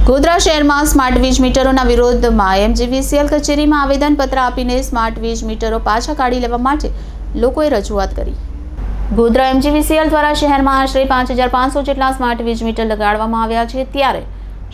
ગોધરા શહેરમાં સ્માર્ટ વીજ મીટરોના વિરોધમાં એમજીવીસીએલ કચેરીમાં આવેદનપત્ર આપીને સ્માર્ટ વીજ મીટરો પાછા કાઢી લેવા માટે લોકોએ રજૂઆત કરી। ગોધરા એમજીવીસીએલ દ્વારા શહેરમાં આશરે 5500 જેટલા સ્માર્ટ વીજ મીટર લગાડવામાં આવ્યા છે, ત્યારે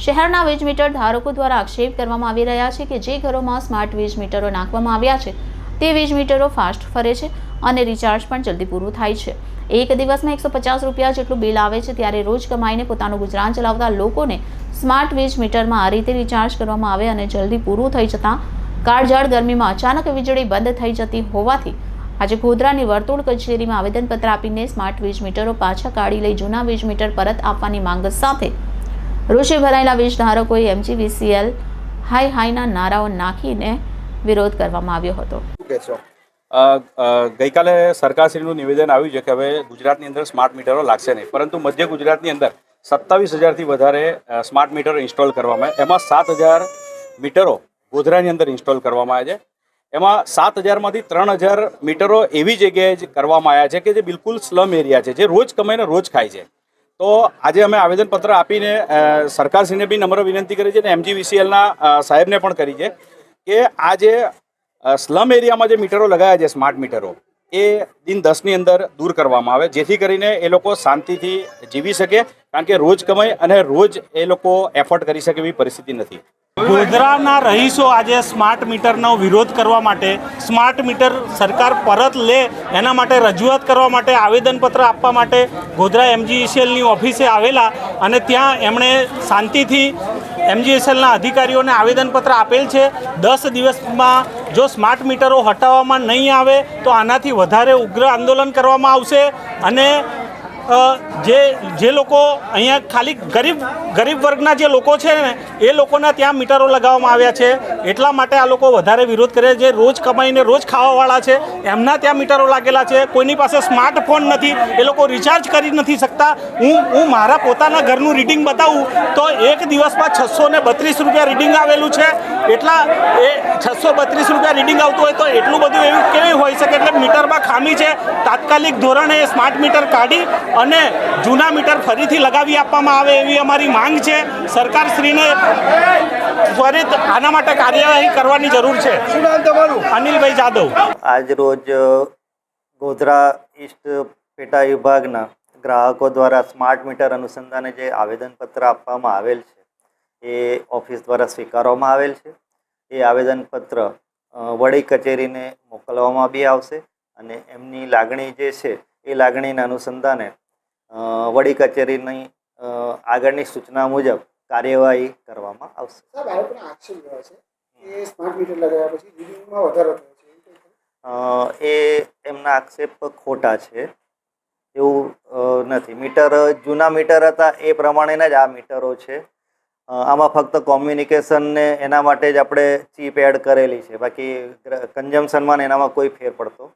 શહેરના વીજ મીટર ધારકો દ્વારા આક્ષેપ કરવામાં આવી રહ્યા છે કે જે ઘરોમાં સ્માર્ટ વીજ મીટરો નાખવામાં આવ્યા છે તે વીજ મીટરો ફાસ્ટ ફરે છે અને રિચાર્જ પણ જલ્દી પૂરું થાય છે। એક દિવસમાં 150 રૂપિયા જેટલું બિલ આવે છે, ત્યારે રોજ કમાઈને પોતાનું ગુજરાન ચલાવતા લોકોને સ્માર્ટ વીજ મીટરમાં આ રીતે રિચાર્જ કરવામાં આવે અને જલ્દી પૂરું થઈ જતાં કાળઝાળ ગરમીમાં અચાનક વીજળી બંધ થઈ જતી હોવાથી આજે ગોધરાની વર્તુળ કચેરીમાં આવેદનપત્ર આપીને સ્માર્ટ વીજ મીટરો પાછા કાઢી લઈ જૂના વીજ મીટર પરત આપવાની માંગ સાથે રોષે ભરાયેલા વીજ ધારકોએ એમજીવીસીએલ હાઈના નારાઓ નાખીને વિરોધ કરવામાં આવ્યો હતો। ગઈકાલે સરકારશ્રીનું નિવેદન આવ્યું છે કે હવે ગુજરાતની અંદર સ્માર્ટ મીટરો લાગશે નહીં, પરંતુ મધ્ય ગુજરાતની અંદર 27,000થી વધારે સ્માર્ટ મીટરો ઇન્સ્ટોલ કરવામાં આવે, એમાં 7,000 મીટરો ગોધરાની અંદર ઇન્સ્ટોલ કરવામાં આવ્યા છે। એમાં 7,000માંથી 3,000 મીટરો એવી જગ્યાએ કરવામાં આવ્યા છે કે જે બિલકુલ સ્લમ એરિયા છે, જે રોજ કમાઈને રોજ ખાય છે। તો આજે અમે આવેદનપત્ર આપીને સરકારશ્રીને બી નમ્ર વિનંતી કરી છે અને એમજીવીસીએલના સાહેબને પણ કરી છે કે આ જે સ્લમ એરિયામાં જે મીટરો લગાવ્યા છે સ્માર્ટ મીટરો એ દિન 10ની અંદર દૂર કરવામાં આવે, જેથી કરીને એ લોકો શાંતિથી જીવી શકે, કારણ કે રોજ કમાય અને રોજ એ લોકો એફોર્ડ કરી શકે એવી પરિસ્થિતિ નથી। ગોધરાના રહીશો આજે સ્માર્ટ મીટરનો વિરોધ કરવા માટે, સ્માર્ટ મીટર સરકાર પરત લે એના માટે રજૂઆત કરવા માટે, આવેદનપત્ર આપવા માટે ગોધરા એમજીવીસીએલની ઓફિસે આવેલા અને ત્યાં એમણે શાંતિથી એમજીવીસીએલના અધિકારીઓને આવેદનપત્ર આપેલ છે। 10 દિવસમાં જો સ્માર્ટ મીટરો હટાવવામાં નહીં આવે તો આનાથી વધારે ઉગ્ર આંદોલન કરવામાં આવશે અને જે લોકો અહીંયા ખાલી ગરીબ વર્ગના જે લોકો છે ને એ લોકોના ત્યાં મીટરો લગાવવામાં આવ્યા છે, એટલા માટે આ લોકો વધારે વિરોધ કરે। જે રોજ કમાઈને રોજ ખાવાવાળા છે એમના ત્યાં મીટરો લાગેલા છે, કોઈની પાસે સ્માર્ટફોન નથી, એ લોકો રિચાર્જ કરી નથી શકતા। હું મારા પોતાના ઘરનું રીડિંગ બતાવું તો એક દિવસમાં 632 રૂપિયા રીડિંગ આવેલું છે। એટલા એ 632 રૂપિયા રીડિંગ આવતું હોય તો એટલું બધું એવું કેવી હોઈ શકે? એટલે મીટરમાં ખામી છે, તાત્કાલિક ધોરણે સ્માર્ટ મીટર કાઢી અને જૂના મીટર ફરીથી લગાવી આપવામાં આવે એવી અમારી માંગ છે। સરકારશ્રીને ત્વરિત આના માટે કાર્યવાહી કરવાની જરૂર છે। શું નામ તમારું? અનિલભાઈ જાદવ। આજ રોજ ગોધરા ઈસ્ટ પેટા વિભાગના ગ્રાહકો દ્વારા સ્માર્ટ મીટર અનુસંધાને જે આવેદનપત્ર આપવામાં આવેલ છે એ ઓફિસ દ્વારા સ્વીકારવામાં આવેલ છે। એ આવેદનપત્ર વડી કચેરીને મોકલવામાં બી આવશે અને એમની લાગણી જે છે એ લાગણીના અનુસંધાને વડી કચેરીની આગળની સૂચના મુજબ કાર્યવાહી કરવામાં આવશે। એ એમના આક્ષેપ ખોટા છે, એવું નથી। મીટર જૂના મીટર હતા એ પ્રમાણેના જ આ મીટરો છે। આમાં ફક્ત કોમ્યુનિકેશનને એના માટે જ આપણે ચીપ એડ કરેલી છે, બાકી કન્ઝમ્પશનમાં એનામાં કોઈ ફેર પડતો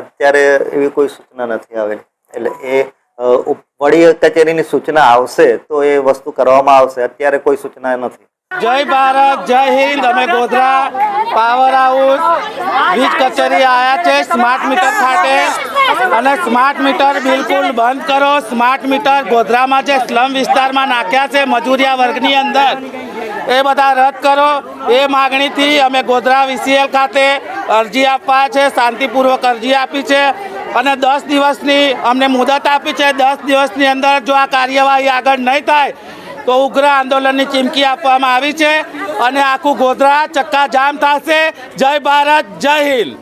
અત્યારે એવી કોઈ સૂચના નથી આવેલી। એટલે એ વડી કચેરીની સૂચના આવશે તો એ વસ્તુ કરવામાં આવશે, અત્યારે કોઈ સૂચના નથી। જય ભારત, જય હિન્દ। અમે ગોધરા પાવર હાઉસ વીજ કચેરી આવ્યા છે સ્માર્ટ મીટર ખાતે, અને સ્માર્ટ મીટર બિલકુલ બંધ કરો। સ્માર્ટ મીટર ગોધરામાં જે સ્લમ વિસ્તારમાં નાખ્યા છે મજૂરિયા વર્ગની અંદર, એ બધા રદ કરો એ માગણીથી અમે ગોધરા વીસીએલ ખાતે અરજી આપવા છે, શાંતિપૂર્વક અરજી આપી છે અને 10 દિવસની અમને મુદત આપી છે। 10 દિવસની અંદર જો આ કાર્યવાહી આગળ નહીં થાય તો ઉગ્ર આંદોલનની ચીમકી આપવામાં આવી છે અને આખું ગોધરા ચક્કાજામ થશે। જય ભારત, જય હિન્દ।